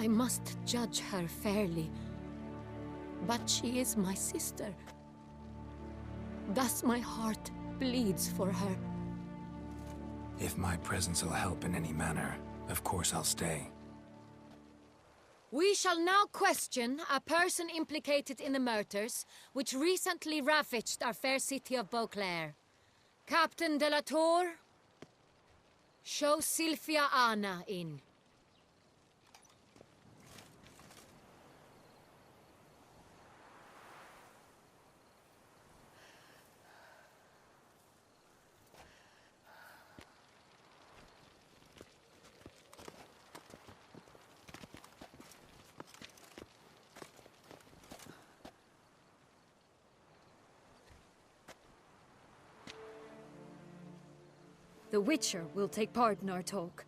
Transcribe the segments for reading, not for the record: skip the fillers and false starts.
I must judge her fairly. But she is my sister. Thus my heart bleeds for her. If my presence will help in any manner, of course I'll stay. We shall now question a person implicated in the murders which recently ravaged our fair city of Beauclair. Captain de la Tour, show Sylvia Anna in. The Witcher will take part in our talk.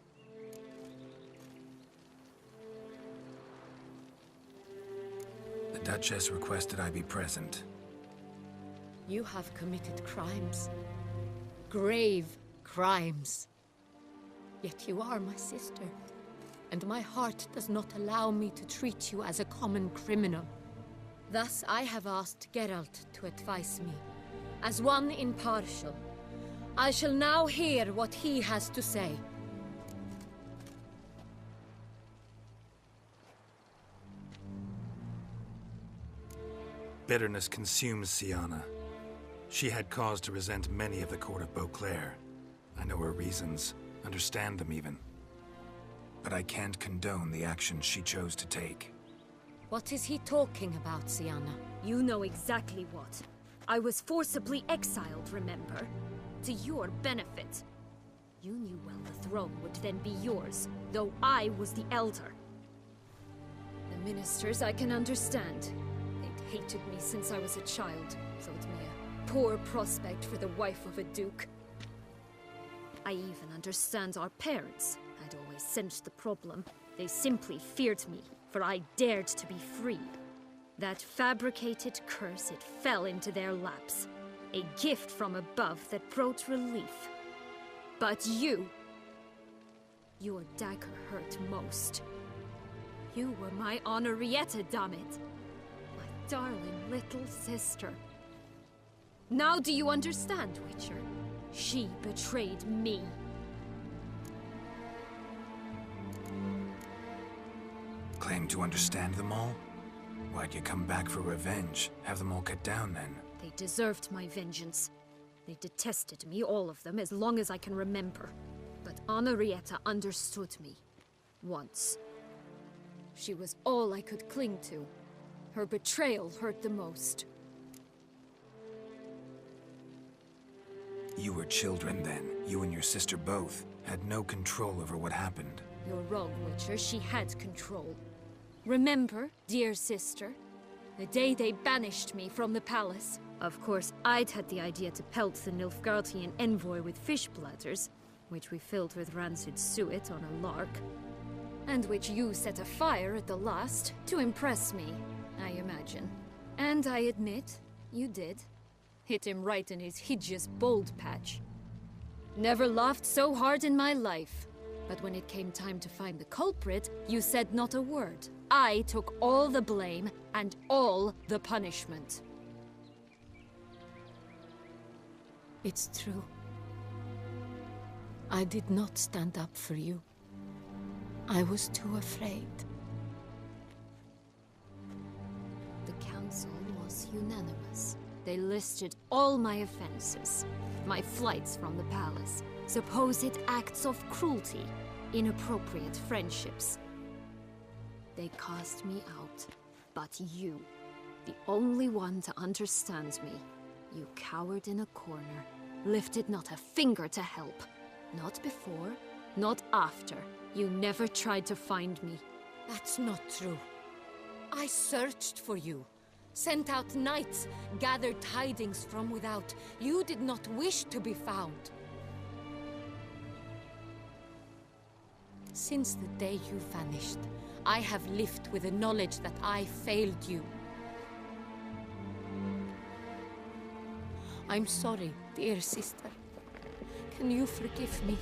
The Duchess requested I be present. You have committed crimes. Grave crimes. Yet you are my sister, and my heart does not allow me to treat you as a common criminal. Thus I have asked Geralt to advise me, as one impartial. I shall now hear what he has to say. Bitterness consumes Syanna. She had cause to resent many of the court of Beauclair. I know her reasons, understand them even. But I can't condone the actions she chose to take. What is he talking about, Syanna? You know exactly what. I was forcibly exiled, remember? To your benefit. You knew well the throne would then be yours, though I was the elder. The ministers I can understand. They'd hated me since I was a child, thought me a poor prospect for the wife of a duke. I even understand our parents. I'd always sensed the problem. They simply feared me, for I dared to be free. That fabricated curse, it fell into their laps. A gift from above that brought relief. But you... your dagger hurt most. You were my Henrietta, dammit. My darling little sister. Now do you understand, Witcher? She betrayed me. Claim to understand them all? Why'd you come back for revenge? Have them all cut down then? They deserved my vengeance. They detested me, all of them, as long as I can remember. But Henrietta understood me. Once. She was all I could cling to. Her betrayal hurt the most. You were children then. You and your sister both had no control over what happened. You're wrong, Witcher. She had control. Remember, dear sister? The day they banished me from the palace. Of course, I'd had the idea to pelt the Nilfgaardian envoy with fish bladders, which we filled with rancid suet on a lark. And which you set afire at the last, to impress me, I imagine. And I admit, you did. Hit him right in his hideous bald patch. Never laughed so hard in my life. But when it came time to find the culprit, you said not a word. I took all the blame and all the punishment. It's true. I did not stand up for you. I was too afraid. The council was unanimous. They listed all my offenses. My flights from the palace, supposed acts of cruelty, inappropriate friendships. They cast me out. But you, the only one to understand me, you cowered in a corner, lifted not a finger to help. Not before, not after. You never tried to find me. That's not true. I searched for you. Sent out knights, gathered tidings from without. You did not wish to be found. Since the day you vanished, I have lived with the knowledge that I failed you. I'm sorry, dear sister. Can you forgive me?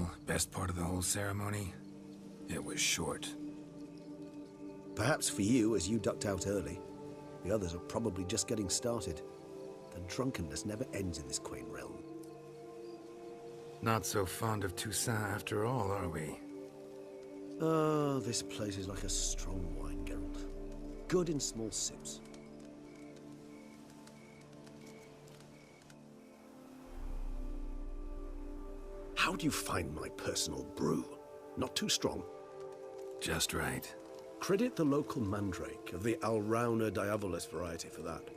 Well, best part of the whole ceremony? It was short. Perhaps for you, as you ducked out early. The others are probably just getting started. The drunkenness never ends in this quaint realm. Not so fond of Toussaint after all, are we? Ah, this place is like a strong wine, Geralt. Good in small sips. How do you find my personal brew? Not too strong? Just right. Credit the local mandrake of the Alrauna diabolus variety for that.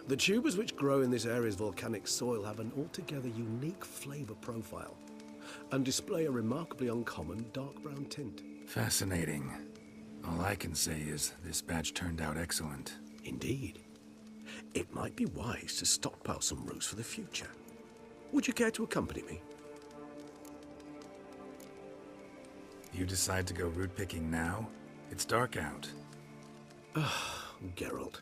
The tubers which grow in this area's volcanic soil have an altogether unique flavor profile and display a remarkably uncommon dark brown tint. Fascinating. All I can say is this batch turned out excellent. Indeed. It might be wise to stockpile some roots for the future. Would you care to accompany me? You decide to go root picking now? It's dark out. Geralt,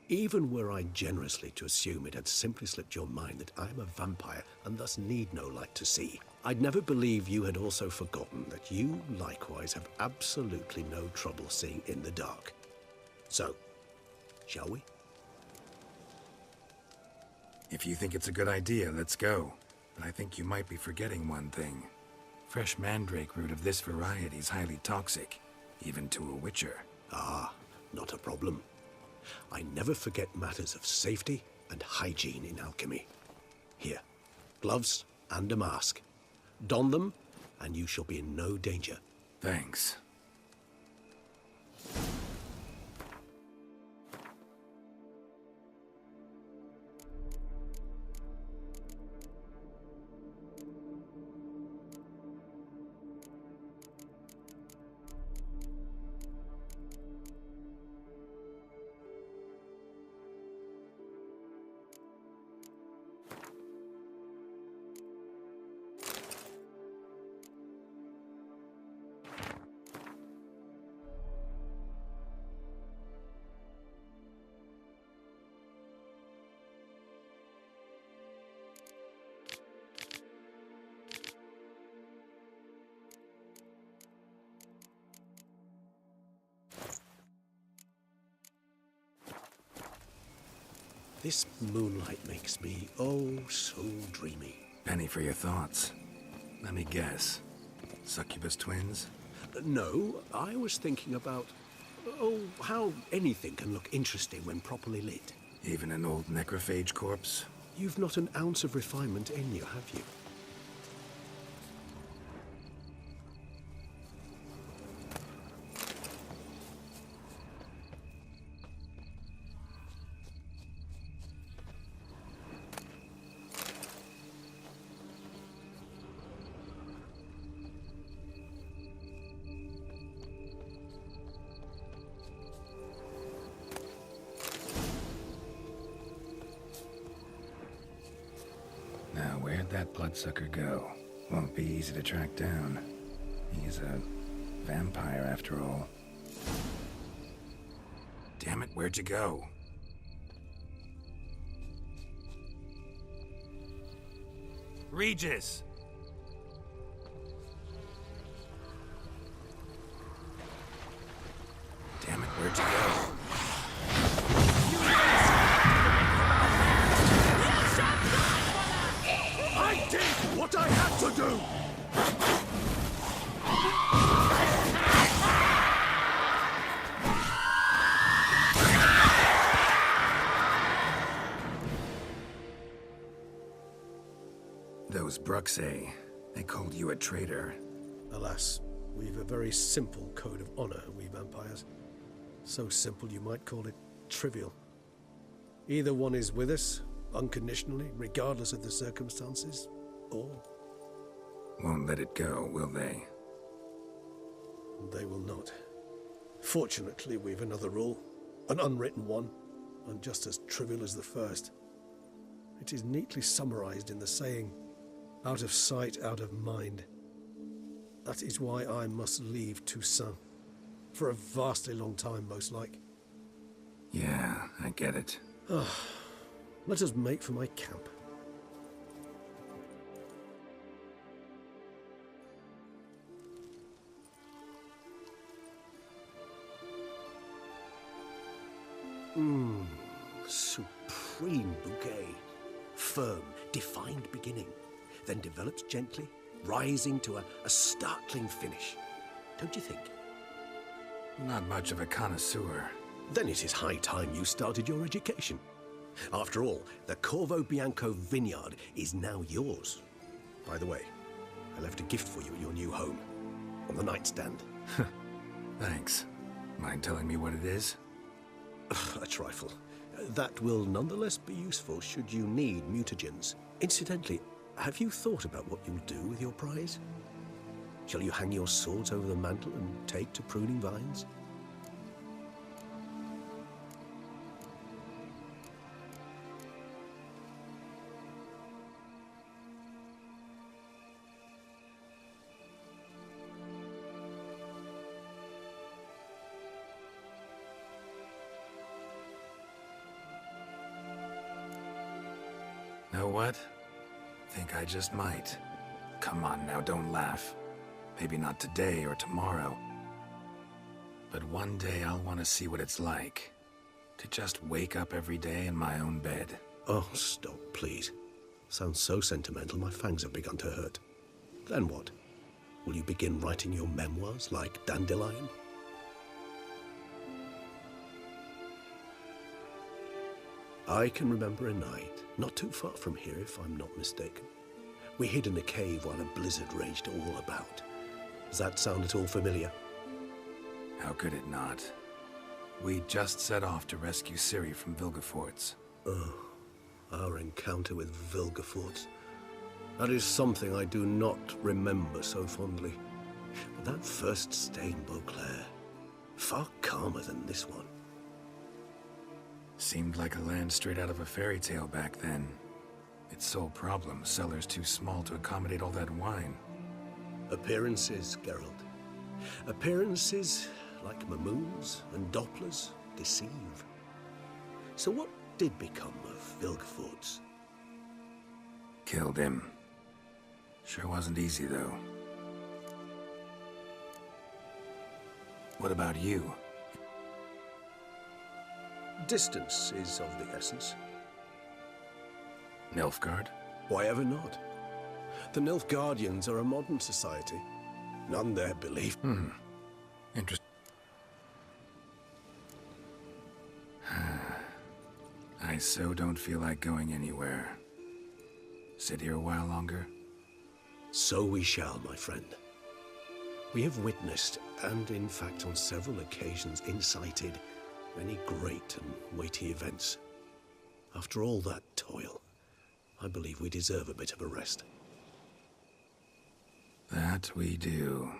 even were I generously to assume it had simply slipped your mind that I am a vampire and thus need no light to see, I'd never believe you had also forgotten that you likewise have absolutely no trouble seeing in the dark. So, shall we? If you think it's a good idea, let's go. But I think you might be forgetting one thing. Fresh mandrake root of this variety is highly toxic, even to a witcher. Ah, not a problem. I never forget matters of safety and hygiene in alchemy. Here, gloves and a mask. Don them, and you shall be in no danger. Thanks. This moonlight makes me, oh, so dreamy. Penny for your thoughts. Let me guess. Succubus twins? No, I was thinking about, oh, how anything can look interesting when properly lit. Even an old necrophage corpse? You've not an ounce of refinement in you, have you? Now, where'd that bloodsucker go? Won't be easy to track down. He's a vampire, after all. Damn it, where'd you go? Regis! Damn it, where'd you go? I did what I had to do! Those Bruxae, they called you a traitor. Alas, we've a very simple code of honor, we vampires. So simple you might call it trivial. Either one is with us, unconditionally, regardless of the circumstances, or Won't let it go, will they? they will not. Fortunately, we've another rule, an unwritten one, and just as trivial as the first. It is neatly summarized in the saying, out of sight, out of mind. That is why I must leave Toussaint. For a vastly long time, most like. Yeah, I get it. Let us make for my camp. Supreme bouquet. Firm, defined beginning, then develops gently, rising to a startling finish. Don't you think? Not much of a connoisseur. Then it is high time you started your education. After all, the Corvo Bianco vineyard is now yours. By the way, I left a gift for you at your new home, on the nightstand. Thanks. Mind telling me what it is? A trifle. That will nonetheless be useful should you need mutagens. Incidentally, have you thought about what you'll do with your prize? Shall you hang your swords over the mantle and take to pruning vines? Know what? Think I just might. Come on now, don't laugh. Maybe not today or tomorrow. But one day I'll want to see what it's like. To just wake up every day in my own bed. Oh, stop, please. Sounds so sentimental, my fangs have begun to hurt. Then what? Will you begin writing your memoirs like Dandelion? I can remember a night, not too far from here if I'm not mistaken. We hid in a cave while a blizzard raged all about. Does that sound at all familiar? How could it not? We just set off to rescue Ciri from Vilgefortz. Oh, our encounter with Vilgefortz. That is something I do not remember so fondly. But that first stay in Beauclair, far calmer than this one. Seemed like a land straight out of a fairy tale back then. Its sole problem, cellars too small to accommodate all that wine. Appearances, Geralt. Appearances, like Mamoons and Dopplers, deceive. So what did become of Vilgefortz? Killed him. Sure wasn't easy, though. What about you? Distance is of the essence. Nilfgaard? Why ever not? The Nilfgaardians are a modern society. None there believe. Interesting. I so don't feel like going anywhere. Sit here a while longer? So we shall, my friend. We have witnessed, and in fact on several occasions incited, many great and weighty events. After all that toil, I believe we deserve a bit of a rest. That we do.